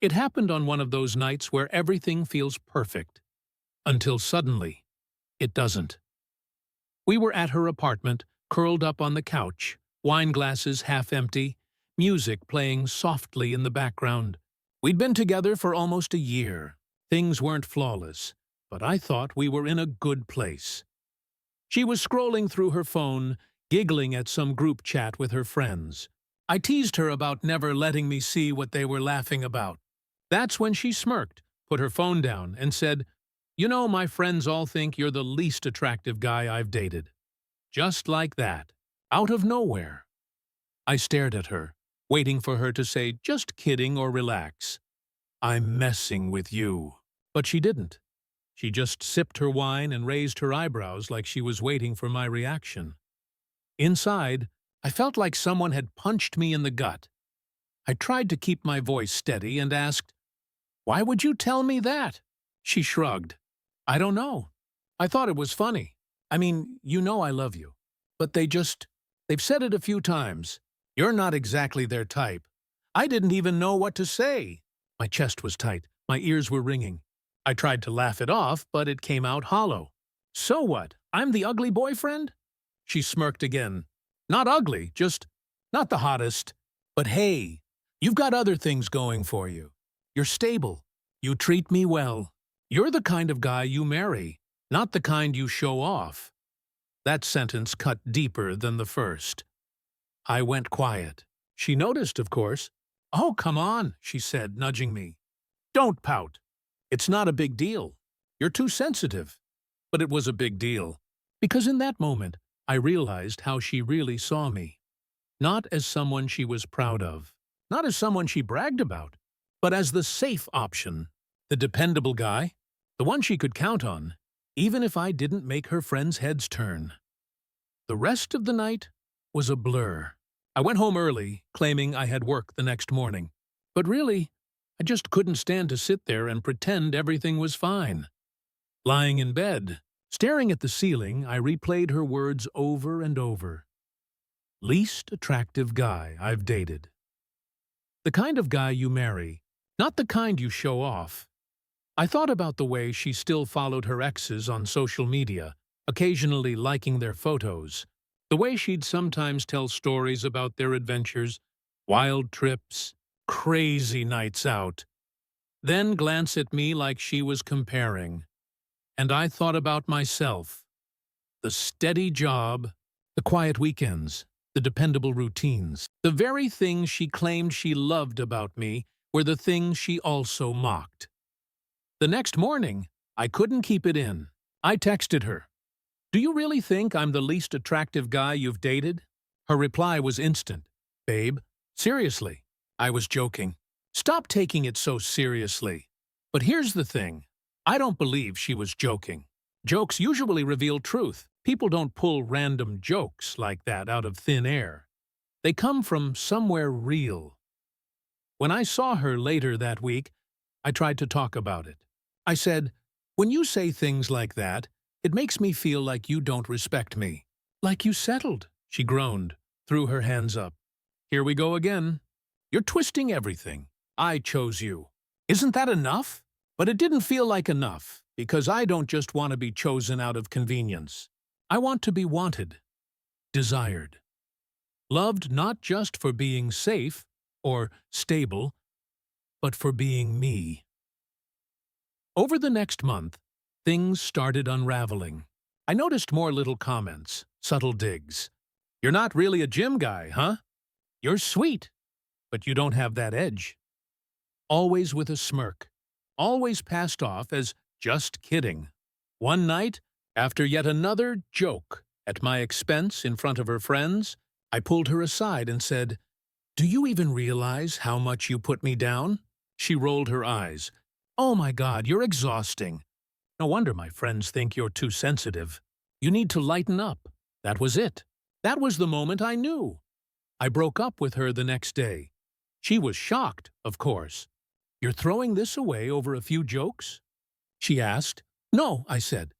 It happened on one of those nights where everything feels perfect, until suddenly, it doesn't. We were at her apartment, curled up on the couch, wine glasses half empty, music playing softly in the background. We'd been together for almost a year. Things weren't flawless, but I thought we were in a good place. She was scrolling through her phone, giggling at some group chat with her friends. I teased her about never letting me see what they were laughing about. That's when she smirked, put her phone down, and said, "You know, my friends all think you're the least attractive guy I've dated." Just like that, out of nowhere. I stared at her, waiting for her to say, "Just kidding," or relax. "I'm messing with you." But she didn't. She just sipped her wine and raised her eyebrows like she was waiting for my reaction. Inside, I felt like someone had punched me in the gut. I tried to keep my voice steady and asked, "Why would you tell me that?" She shrugged. "I don't know. I thought it was funny. I mean, you know I love you. But they've said it a few times. You're not exactly their type." I didn't even know what to say. My chest was tight. My ears were ringing. I tried to laugh it off, but it came out hollow. "So what? I'm the ugly boyfriend?" She smirked again. "Not ugly, just not the hottest. But hey, you've got other things going for you. You're stable. You treat me well. You're the kind of guy you marry, not the kind you show off." That sentence cut deeper than the first. I went quiet. She noticed, of course. "Oh, come on," she said, nudging me. "Don't pout. It's not a big deal. You're too sensitive." But it was a big deal, because in that moment, I realized how she really saw me. Not as someone she was proud of, not as someone she bragged about, but as the safe option, the dependable guy, the one she could count on, even if I didn't make her friends' heads turn. The rest of the night was a blur. I went home early, claiming I had work the next morning. But really, I just couldn't stand to sit there and pretend everything was fine. Lying in bed, staring at the ceiling, I replayed her words over and over. Least attractive guy I've dated. The kind of guy you marry, not the kind you show off. I thought about the way she still followed her exes on social media, occasionally liking their photos, the way she'd sometimes tell stories about their adventures, wild trips, crazy nights out, then glance at me like she was comparing. And I thought about myself. The steady job, the quiet weekends, the dependable routines. The very things she claimed she loved about me were the things she also mocked. The next morning, I couldn't keep it in. I texted her, "Do you really think I'm the least attractive guy you've dated?" Her reply was instant. "Babe, seriously." I was joking. "Stop taking it so seriously." But here's the thing. I don't believe she was joking. Jokes usually reveal truth. People don't pull random jokes like that out of thin air. They come from somewhere real. When I saw her later that week, I tried to talk about it. I said, "When you say things like that, it makes me feel like you don't respect me." "Like you settled," she groaned, threw her hands up. "Here we go again. You're twisting everything. I chose you. Isn't that enough?" But it didn't feel like enough, because I don't just want to be chosen out of convenience. I want to be wanted, desired, loved not just for being safe or stable, but for being me. Over the next month, things started unraveling. I noticed more little comments, subtle digs. "You're not really a gym guy, huh? You're sweet, but you don't have that edge." Always with a smirk. Always passed off as just kidding. One night, after yet another joke at my expense in front of her friends, I pulled her aside and said, "Do you even realize how much you put me down?" She rolled her eyes. "Oh my God, you're exhausting. No wonder my friends think you're too sensitive. You need to lighten up." That was it. That was the moment I knew. I broke up with her the next day. She was shocked, of course. "You're throwing this away over a few jokes?" she asked. "No," I said.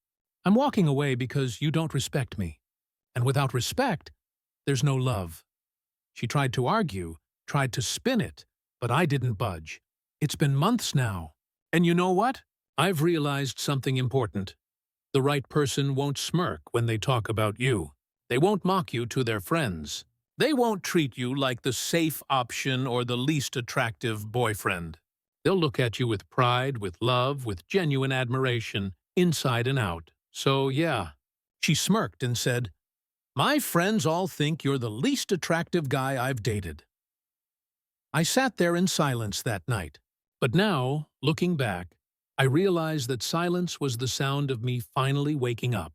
"I'm walking away because you don't respect me. And without respect, there's no love." She tried to argue, tried to spin it, but I didn't budge. It's been months now. And you know what? I've realized something important. The right person won't smirk when they talk about you. They won't mock you to their friends. They won't treat you like the safe option or the least attractive boyfriend. They'll look at you with pride, with love, with genuine admiration, inside and out. So, yeah. She smirked and said, "My friends all think you're the least attractive guy I've dated." I sat there in silence that night. But now, looking back, I realized that silence was the sound of me finally waking up.